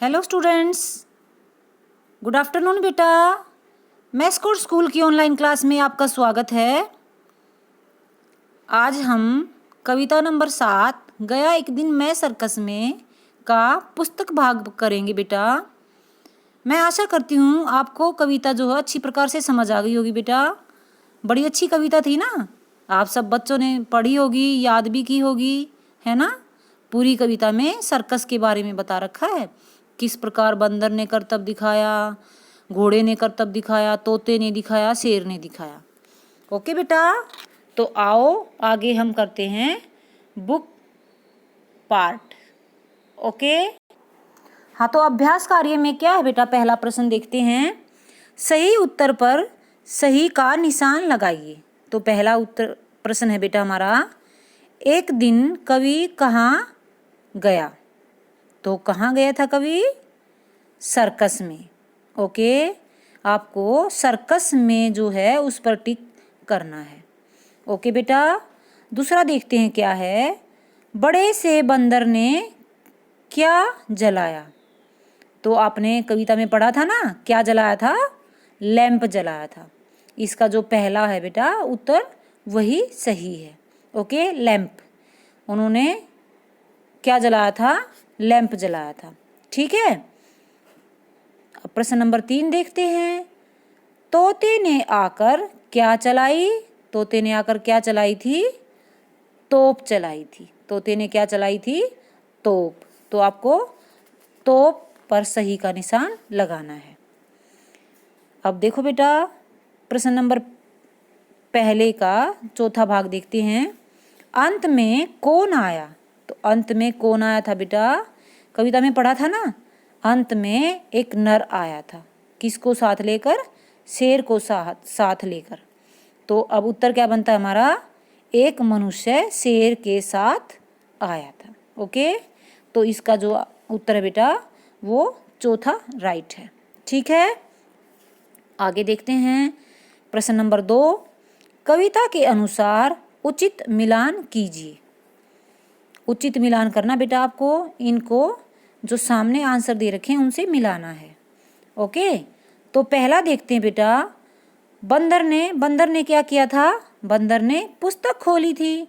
Hello students, good afternoon बेटा। Mascot school की online class में आपका स्वागत है। आज हम कविता नंबर 7 गया एक दिन मैं सर्कस में का पुस्तक भाग करेंगे बेटा। मैं आशा करती हूँ आपको कविता जो है अच्छी प्रकार से समझ आ गई होगी बेटा। बड़ी अच्छी कविता थी ना, आप सब बच्चों ने पढ़ी होगी, याद भी की होगी, है ना। पूरी कविता में सर्कस के बारे में बता रखा है, किस प्रकार बंदर ने करतब दिखाया, घोड़े ने करतब दिखाया, तोते ने दिखाया, शेर ने दिखाया। ओके बेटा, तो आओ आगे हम करते हैं बुक पार्ट। ओके, हाँ तो अभ्यास कार्य में क्या है बेटा, पहला प्रश्न देखते हैं। सही उत्तर पर सही का निशान लगाइए। तो पहला उत्तर प्रश्न है बेटा हमारा, एक दिन कवि कहाँ गया। तो कहाँ गया था कवि? सर्कस में। ओके, आपको सर्कस में जो है उस पर टिक करना है। ओके बेटा, दूसरा देखते हैं क्या है। बड़े से बंदर ने क्या जलाया। तो आपने कविता में पढ़ा था ना, क्या जलाया था? लैंप जलाया था। इसका जो पहला है बेटा उत्तर वही सही है। ओके, लैंप, उन्होंने क्या जलाया था? लैंप जलाया था। ठीक है, अब प्रश्न नंबर 3 देखते हैं। तोते ने आकर क्या चलाई। तोते ने आकर क्या चलाई थी? तोप चलाई थी। तोते ने क्या चलाई थी? तोप। तो आपको तोप पर सही का निशान लगाना है। अब देखो बेटा, प्रश्न नंबर पहले का चौथा भाग देखते हैं। अंत में कौन आया। तो अंत में कौन आया था बेटा? कविता में पढ़ा था ना, अंत में एक नर आया था। किसको साथ लेकर? शेर को साथ लेकर। तो अब उत्तर क्या बनता है हमारा? एक मनुष्य शेर के साथ आया था। ओके, तो इसका जो उत्तर है बेटा वो चौथा राइट है। ठीक है, आगे देखते हैं प्रश्न नंबर 2। कविता के अनुसार उचित मिलान कीजिए। उचित मिलान करना बेटा आपको, इनको जो सामने आंसर दे रखे हैं उनसे मिलाना है। ओके, तो पहला देखते हैं बेटा, बंदर ने क्या किया था? बंदर ने पुस्तक खोली थी।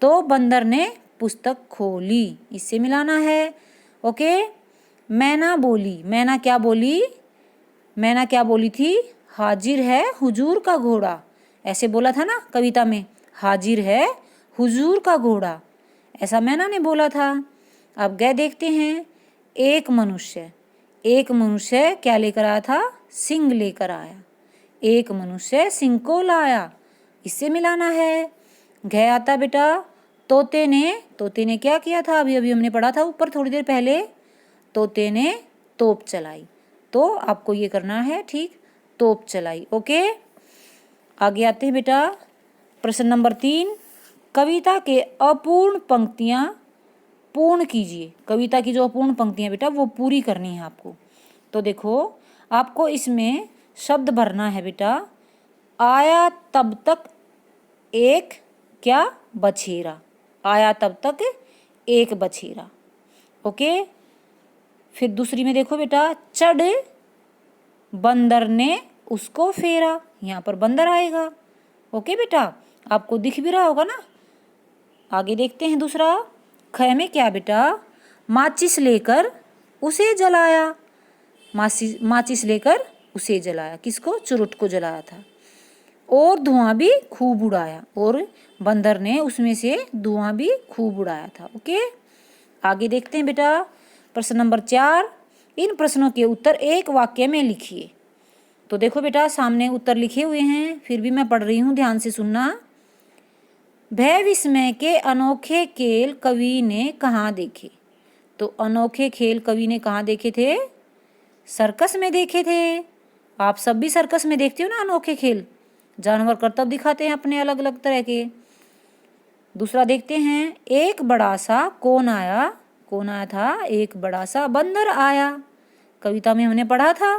तो बंदर ने पुस्तक खोली, इससे मिलाना है। ओके, मैना बोली। मैना क्या बोली? मैना क्या बोली थी? हाजिर है हुजूर का घोड़ा। ऐसे बोला था ना कविता में, हाजिर है हुजूर का घोड़ा, ऐसा मैना ने बोला था। अब गए देखते हैं, एक मनुष्य क्या लेकर आया था? सिंह लेकर आया। एक मनुष्य सिंह को लाया, इससे मिलाना है। गए आता बेटा, तोते ने क्या किया था? अभी हमने पढ़ा था ऊपर थोड़ी देर पहले, तोते ने तोप चलाई। तो आपको ये करना है, ठीक, तोप चलाई। ओके, आगे आते हैं बेटा, प्रश्न नंबर 3। कविता के अपूर्ण पंक्तियां पूर्ण कीजिए। कविता की जो अपूर्ण पंक्तियां बेटा वो पूरी करनी है आपको। तो देखो, आपको इसमें शब्द भरना है बेटा। आया तब तक एक क्या? बछेरा। आया तब तक एक बछेरा। ओके, फिर दूसरी में देखो बेटा, चढ़ बंदर ने उसको फेरा। यहाँ पर बंदर आएगा। ओके बेटा, आपको दिख भी रहा होगा ना। आगे देखते हैं दूसरा, ख में क्या बेटा? माचिस लेकर उसे जलाया। माचिस लेकर उसे जलाया। किसको? चुरुट को जलाया था। और धुआं भी खूब उड़ाया। और बंदर ने उसमें से धुआं भी खूब उड़ाया था। ओके, आगे देखते हैं बेटा, प्रश्न नंबर 4। इन प्रश्नों के उत्तर एक वाक्य में लिखिए। तो देखो बेटा, सामने उत्तर लिखे हुए हैं, फिर भी मैं पढ़ रही हूँ, ध्यान से सुनना। भय विस्मय के अनोखे खेल कवि ने कहाँ देखे। तो अनोखे खेल कवि ने कहाँ देखे थे? सर्कस में देखे थे। आप सब भी सर्कस में देखते हो ना अनोखे खेल, जानवर करतब दिखाते हैं अपने अलग अलग तरह के। दूसरा देखते हैं, एक बड़ा सा कौन आया। कौन आया था? एक बड़ा सा बंदर आया। कविता में हमने पढ़ा था।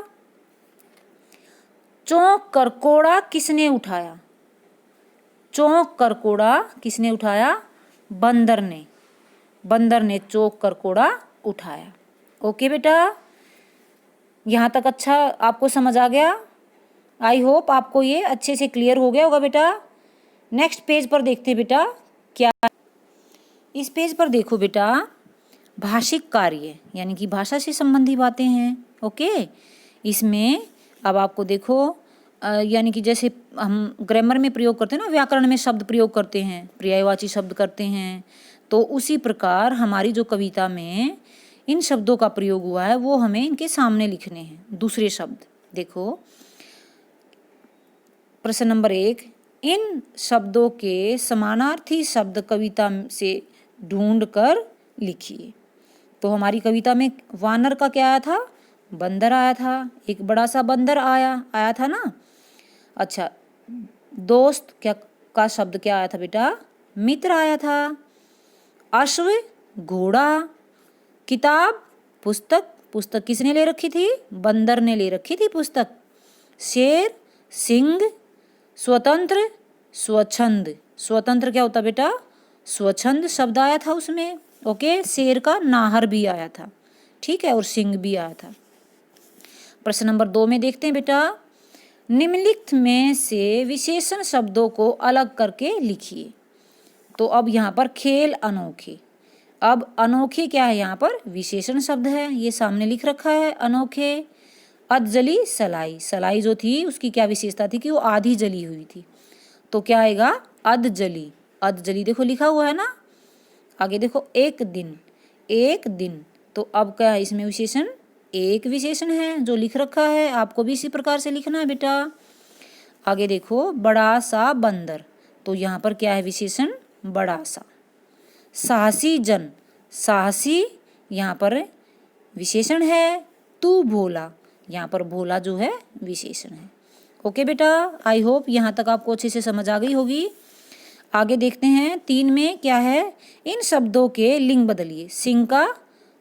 चौंक कर कोड़ा किसने उठाया। चौंक कर कोड़ा किसने उठाया? बंदर ने। बंदर ने चौंक कर कोड़ा उठाया। ओके बेटा, यहाँ तक अच्छा आपको समझ आ गया? आई होप आपको ये अच्छे से क्लियर हो गया होगा बेटा। नेक्स्ट पेज पर देखते हैं बेटा क्या। इस पेज पर देखो बेटा, भाषिक कार्य यानी कि भाषा से संबंधी बातें हैं। ओके, इसमें अब आपको देखो यानी कि जैसे हम ग्रामर में प्रयोग करते हैं ना, व्याकरण में शब्द प्रयोग करते हैं, पर्यायवाची शब्द करते हैं, तो उसी प्रकार हमारी जो कविता में इन शब्दों का प्रयोग हुआ है वो हमें इनके सामने लिखने हैं, दूसरे शब्द। देखो प्रश्न नंबर 1, इन शब्दों के समानार्थी शब्द कविता से ढूंढ कर लिखिए। तो हमारी कविता में वानर का क्या आया था? बंदर आया था, एक बड़ा सा बंदर आया था ना। अच्छा, दोस्त क्या का शब्द क्या आया था बेटा? मित्र आया था। अश्व घोड़ा, किताब पुस्तक, पुस्तक किसने ले रखी थी? बंदर ने ले रखी थी पुस्तक। शेर सिंह, स्वतंत्र स्वच्छंद, स्वतंत्र क्या होता बेटा? स्वच्छंद शब्द आया था उसमें। ओके, शेर का नाहर भी आया था, ठीक है, और सिंह भी आया था। प्रश्न नंबर 2 में देखते हैं बेटा, निम्नलिखित में से विशेषण शब्दों को अलग करके लिखिए। तो अब यहाँ पर खेल अनोखे, अब अनोखे क्या है? यहाँ पर विशेषण शब्द है, ये सामने लिख रखा है अनोखे। अधजली सलाई, सलाई जो थी उसकी क्या विशेषता थी कि वो आधी जली हुई थी, तो क्या आएगा? अधजली। अधजली देखो लिखा हुआ है ना। आगे देखो एक दिन, एक दिन, तो अब क्या है इसमें विशेषण? एक विशेषण है जो लिख रखा है, आपको भी इसी प्रकार से लिखना है बेटा। आगे देखो बड़ा सा बंदर, तो यहाँ पर क्या है विशेषण? बड़ा सा। साहसी जन, साहसी यहाँ पर विशेषण है। तू भोला, यहाँ पर भोला जो है विशेषण है। ओके बेटा, आई होप यहाँ तक आपको अच्छे से समझ आ गई होगी। आगे देखते हैं 3 में क्या है, इन शब्दों के लिंग बदलिए। सिंह का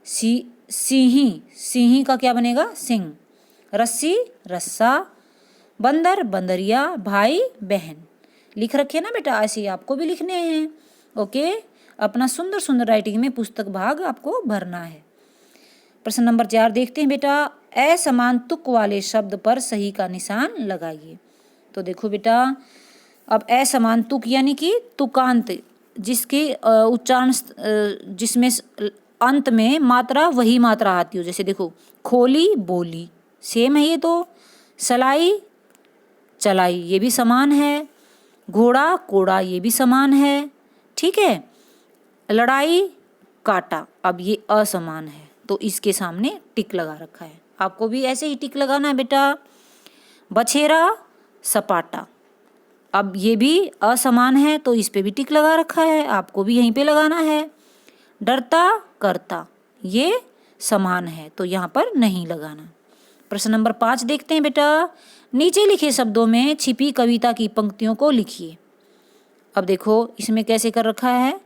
सिंही, सिंही का क्या बनेगा? सिंह। रस्सी रस्सा, बंदर बंदरिया, भाई बहन। लिख रखे ना बेटा, ऐसे आपको भी लिखने हैं। ओके, अपना सुंदर सुंदर राइटिंग में पुस्तक भाग आपको भरना है। प्रश्न नंबर 4 देखते हैं बेटा, असमान तुक वाले शब्द पर सही का निशान लगाइए। तो देखो बेटा, अब असमान तुक यानी कि तुकांत, जिसके उच्चारण जिसमें अंत में मात्रा वही मात्रा आती हो। जैसे देखो खोली बोली, सेम है ये तो। सलाई चलाई, ये भी समान है। घोड़ा कोड़ा, ये भी समान है, ठीक है। लड़ाई काटा, अब ये असमान है तो इसके सामने टिक लगा रखा है। आपको भी ऐसे ही टिक लगाना है बेटा। बछेरा सपाटा, अब ये भी असमान है तो इस पे भी टिक लगा रखा है, आपको भी यहीं पे लगाना है। डरता करता, ये समान है तो यहाँ पर नहीं लगाना। प्रश्न नंबर 5 देखते हैं बेटा, नीचे लिखे शब्दों में छिपी कविता की पंक्तियों को लिखिए। अब देखो इसमें कैसे कर रखा है,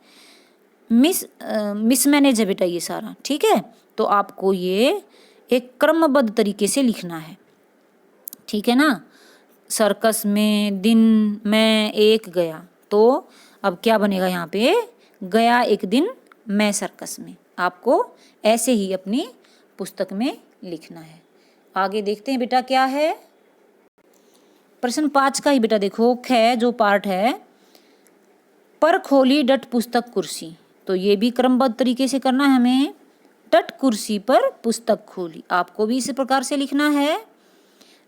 मिसमैनेज है बेटा ये सारा, ठीक है। तो आपको ये एक क्रमबद्ध तरीके से लिखना है, ठीक है ना। सर्कस में दिन मैं एक गया, तो अब क्या बनेगा यहाँ पे? गया एक दिन मैं सर्कस में। आपको ऐसे ही अपनी पुस्तक में लिखना है। आगे देखते हैं बेटा क्या है। प्रश्न 5 का ही बेटा देखो, ख जो पार्ट है, पर खोली डट पुस्तक कुर्सी, तो ये भी क्रमबद्ध तरीके से करना है हमें। डट कुर्सी पर पुस्तक खोली, आपको भी इसी प्रकार से लिखना है।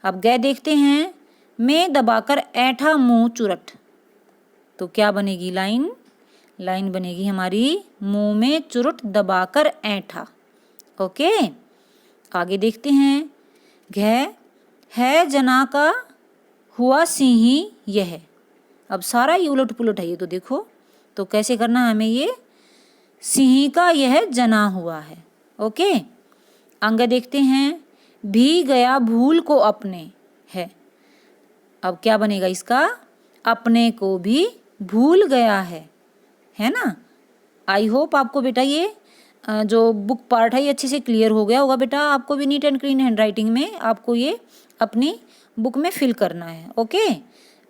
अब गए देखते हैं, मैं दबाकर ऐठा मुंह चुरट, तो क्या बनेगी लाइन? लाइन बनेगी हमारी मुंह में चुरुट दबाकर ऐठा। ओके, आगे देखते हैं। घ है जना का हुआ सिंही यह, अब सारा ही उलट पुलट है ये तो देखो, तो कैसे करना है हमें? ये सिंही का यह जना हुआ है। ओके, अंग देखते हैं, भी गया भूल को अपने है, अब क्या बनेगा इसका? अपने को भी भूल गया है ना। आई होप आपको बेटा ये जो बुक पार्ट है ये अच्छे से क्लियर हो गया होगा बेटा। आपको भी neat and clean hand writing में आपको ये अपनी बुक में फिल करना है। ओके,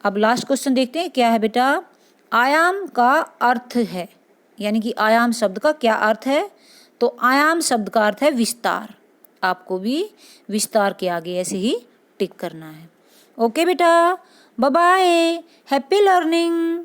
अब लास्ट क्वेश्चन देखते हैं क्या है बेटा। आयाम का अर्थ है, यानी कि आयाम शब्द का क्या अर्थ है? तो आयाम शब्द का अर्थ है विस्तार। आपको भी विस्तार के आगे ऐसे ही टिक करना है। ओके बेटा, बाय बाय, हैप्पी लर्निंग।